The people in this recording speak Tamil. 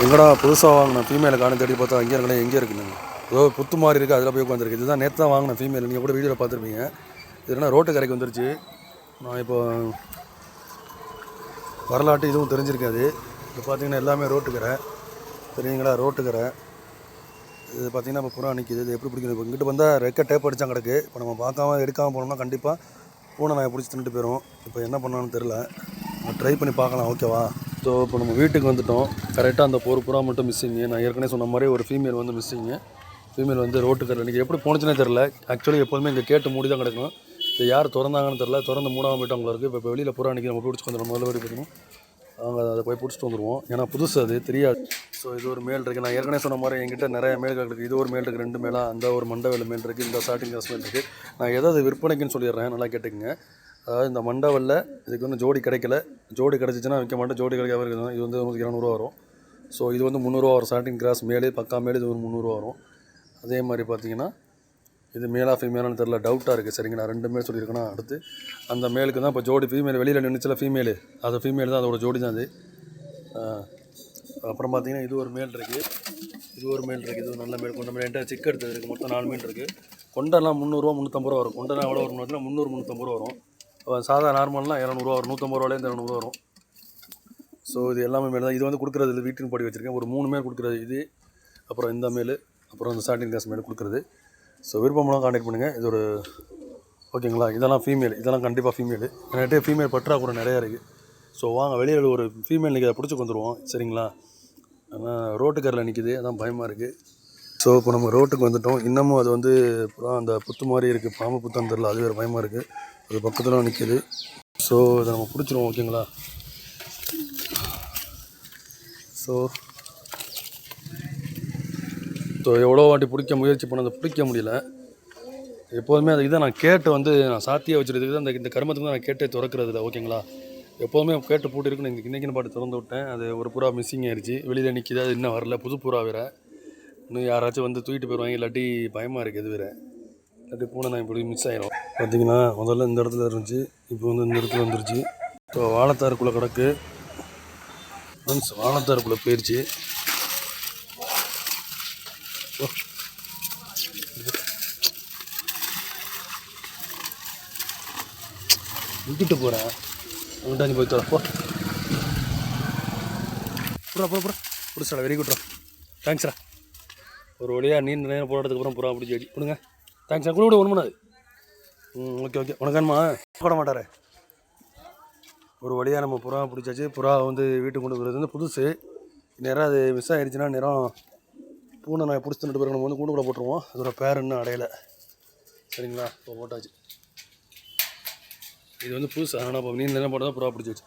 எங்கடா புதுசாக வாங்கினேன் ஃபீமேலை காணும் தேடி பார்த்தா அங்கே இருக்கணும் எங்கே இருக்குன்னு ஏதோ புத்து மாதிரி இருக்குது அதில் போய் உட்காந்துருக்கு. இதுதான் நேற்று தான் வாங்கினேன் ஃபீமேல். நீங்கள் கூட வீடியோவில் பார்த்துருப்பீங்க. இது என்ன ரோட்டு கரைக்கு வந்துருச்சு. நான் இப்போ வரலாற்று இதுவும் தெரிஞ்சிருக்காது. இப்போ பார்த்தீங்கன்னா எல்லாமே ரோட்டுக்கரை தெரியுங்களா, ரோட்டுக்கரை. இது பார்த்தீங்கன்னா இப்போ புறா நிற்கிது. இது எப்படி பிடிக்கணும்? இப்போ இங்கிட்டு வந்தால் ரெக்க டேப் அடித்தா கிடக்கு. இப்போ நம்ம பார்க்காம எடுக்காமல் போனோம்னா கண்டிப்பாக பூனை நாயை பிடிச்சி தின்னுட்டு போயிடும். இப்போ என்ன பண்ணான்னு தெரில, ட்ரை பண்ணி பார்க்கலாம். ஓகேவா? ஸோ இப்போ நம்ம வீட்டுக்கு வந்துவிட்டோம். கரெக்டாக அந்த ஒரு புறா மட்டும் மிஸ்ஸிங்கு. நான் ஏற்கனவே சொன்ன மாதிரி ஒரு ஃபீமேல் வந்து மிஸ்ஸிங்கு. ஃபீமேல் வந்து ரோட்டுக்கரை இன்றைக்கி எப்படி போணுச்சுனே தெரில. ஆக்சுவலி எப்போதுமே இங்கே கேட்டு மூடி தான் கிடக்கும். இது யார் திறந்தாங்கன்னு தெரில. திறந்து மூடாமல் போயிட்டவங்கள இருக்குது. இப்போ வெளியில் புறா அன்றைக்கி நம்ம பிடிச்சி வந்துடும். முதல்ல வரி பார்க்கணும். அவங்க அதை போய் பிடிச்சிட்டு வந்துடுவோம். ஏன்னா புதுசு அது தெரியாது. ஸோ இது ஒரு மேல் இருக்குது. நான் ஏற்கனவே சொன்ன மாதிரி என்கிட்ட நிறைய மேல்கள் இருக்குது. இது ஒரு மேல் இருக்குது, 2 மேலாக. அந்த ஒரு மண்டவேல் மேல் இருக்குது, இந்த ஸ்டார்டிங் கிளாஸ் மேல் இருக்குது. நான் எதாவது விற்பனைக்குன்னு சொல்லிடுறேன், நல்லா கேட்டுக்குங்க. அதாவது இந்த மண்டவலில் இதுக்கு வந்து ஜோடி கிடைக்கல. ஜோடி கிடச்சிச்சின்னா விற்க மாட்டேன். ஜோடி கிடைக்காம இருக்குது. இது வந்து உங்களுக்கு 200 வரும். ஸோ இது வந்து 300 வரும். ஸ்டார்டிங் கிராஸ் மேலே பக்கா மேலே இது ஒரு 300 வரும். அதே மாதிரி பார்த்தீங்கன்னா இது மேலாக ஃபீமேலானு தெரில, டவுட்டாக இருக்குது. சரிங்க, நான் 2 மேல் சொல்லியிருக்கேன்னா அடுத்து அந்த மேலுக்கு தான் இப்போ ஜோடி ஃபீமேல் வெளியில் நின்றுச்சில ஃபீமேலு, அது ஃபீமேல் தான், அதோட ஜோடி தான் அது. அப்புறம் பார்த்தீங்கன்னா இது ஒரு மேல் இருக்குது, இது ஒரு மேல் இருக்குது. இது ஒரு நல்ல மேல். கொண்ட மேல் என்கிட்ட சிக்கு எடுத்தது இருக்குது. மொத்தம் 4 மேல் இருக்குது. கொண்டெல்லாம் 300 350 ரூபா வரும். கொண்டெல்லாம் எவ்வளோ வரும்? 300 350 ரூபா வரும். சாதா நார்மல்னால் 200 ரூபா வரும். 150 ரூபாலேருந்து 200 வரும். ஸோ இது எல்லாமே மேல் தான். இது வந்து கொடுக்குறது இல்லை, வீட்டுன்னு போடி வச்சுருக்கேன். ஒரு 3 மேல் கொடுக்குறது இது, அப்புறம் இந்த மேல், அப்புறம் இந்த ஸ்டார்டிங் கிளாஸ் மேல் கொடுக்குறது. ஸோ விருப்பம்லாம் கான்டாக்ட் பண்ணுங்கள். இது ஒரு ஓகேங்களா. இதெல்லாம் ஃபீமேல், இதெல்லாம் கண்டிப்பாக ஃபீமேலு. என்கிட்ட ஃபீமேல் பற்றாக்குறை நிறையா இருக்குது. ஸோ வாங்க வெளியில் ஒரு ஃபீமேல் நிற்க பிடிச்சி வந்துடுவோம். சரிங்களா. ஆனால் ரோட்டுக்கரில் நிற்கிது, அதான் பயமாக இருக்குது. ஸோ இப்போ நம்ம ரோட்டுக்கு வந்துவிட்டோம். இன்னமும் அது வந்து அப்புறம் அந்த புத்து மாதிரி இருக்குது, பாம்பு புத்தான்னு தெரில, அது வேறு பயமாக இருக்குது. அது பக்கத்தில் நிற்கிது. ஸோ இதை நம்ம பிடிச்சிருவோம். ஓகேங்களா. ஸோ எவ்வளோ வாட்டி பிடிக்க முயற்சி பண்ண, அதை பிடிக்க முடியல. எப்போதுமே அது இதை நான் கேட்டு வந்து நான் சாத்தியாக வச்சுருக்குது. இந்த கருமத்துக்கு தான் நான் கேட்டே திறக்கிறது இல்லை. ஓகேங்களா. எப்போதுமே கேட்டு போட்டு இருக்குன்னு இன்றைக்கின்னு பாட்டு திறந்து விட்டேன். அது ஒரு புறா மிஸ்ஸிங் ஆயிடுச்சு. வெளியில் நிற்கிது, அது இன்னும் வரல. புது புறா வேறு. இன்னும் யாராச்சும் வந்து தூக்கிட்டு போயிடுவாங்க, இல்லாட்டி பயமாக இருக்குது. இது வேறு இல்லாட்டி பூனை நான் இப்படி மிஸ் ஆகிடும். பார்த்திங்கன்னா முதல்ல இந்த இடத்துல இருந்துச்சு, இப்போ வந்து இந்த இடத்துல வந்துருச்சு. இப்போ வாழைத்தாருக்குள்ளே கிடக்கு. மீன்ஸ் வாழைத்தாருக்குள்ளே போயிடுச்சு. விட்டுட்டு போகிறேன், அவன்கிட்ட போய் தரப்போ. புறா புறா புறா பிடிச்சா. வெரி குட்ரா, தேங்க்ஸ்ரா. ஒரு வழியாக நீண்ட நேரம் போராட்டத்துக்கு அப்புறம் புறா பிடிச்சி அடி கொடுங்க. தேங்க்ஸ்ரா. கூட கூட ஒன்று பண்ணாது. Okay okay. உனக்கானுமா போட மாட்டாரே. ஒரு வழியாக நம்ம புறா பிடிச்சாச்சு. புறா வந்து வீட்டுக்கு கொண்டு போகிறது வந்து புதுசு. நேரம் அது மிஸ் ஆகிடுச்சுன்னா நேரம் பூனை நான் பிடிச்சி தந்துட்டு பிறகு நம்ம வந்து கூண்டுக்குள்ளே போட்டுருவோம். அதோட பேர் இன்னும் அடையலை. சரிங்களா. இப்போ போட்டாச்சு. இது வந்து புதுசு. ஆனால் இப்போ நீண்ட நேரம் போட்டால் தான் புறா பிடிச்சி வச்சு.